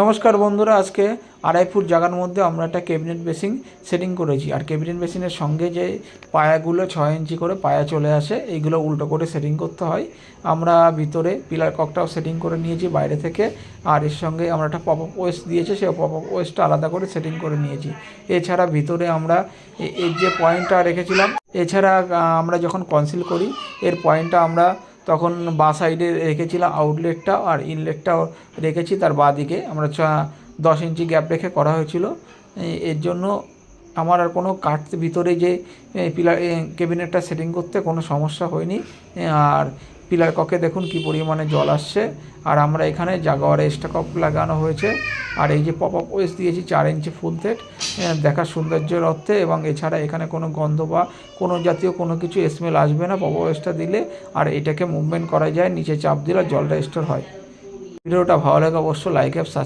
নমস্কার বন্ধুরা, আজকে 2.5 ফুট জায়গার মধ্যে আমরা একটা ক্যাবিনেট বেসিন সেটিং করেছি। আর ক্যাবিনেট বেসিনের সঙ্গে যে পায়াগুলো 6 ইঞ্চি করে পায়া চলে আসে, এইগুলো উল্টো করে সেটিং করতে হয়। আমরা ভিতরে পিলার ককটাও সেটিং করে নিয়েছি বাইরে থেকে। আর এর সঙ্গে আমরা একটা পপ আপ ওয়েস্ট দিয়েছি, সেই পপ আপ ওয়েস্টটা আলাদা করে সেটিং করে নিয়েছি। এছাড়া ভিতরে আমরা এর যে পয়েন্টটা রেখেছিলাম, এছাড়া আমরা যখন কনসিল করি এর পয়েন্টটা আমরা তখন বাঁ সাইডে রেখেছিলাম আউটলেটটা, আর ইনলেটটাও রেখেছি তার বাঁ দিকে। আমরা 10 ইঞ্চি গ্যাপ রেখে করা হয়েছিল। এর জন্য আমার আর কোনো ভিতরে যে পিলার ক্যাবিনেটটা সেটিং করতে কোনো সমস্যা হয়নি। আর পিলার ককে দেখুন কি পরিমাণে জল আসছে। আর আমরা এখানে জাগুয়ার স্টক লাগানো হয়েছে। আর এই যে পপ আপ ওয়েস্ট দিয়েছি 4 ইঞ্চি ফুল সেট, দেখার সৌন্দর্যের অর্থে। এবং এছাড়া এখানে কোনো গন্ধ বা কোনো জাতীয় কোনো কিছু স্মেল আসবে না পপ আপ ওয়েস্টটা দিলে। আর এটাকে মুভমেন্ট করা যায়, নিচে চাপ দিলে জলটা স্টোর হয়। ভিডিওটা ভালো লাগে অবশ্যই লাইক অ্যাপ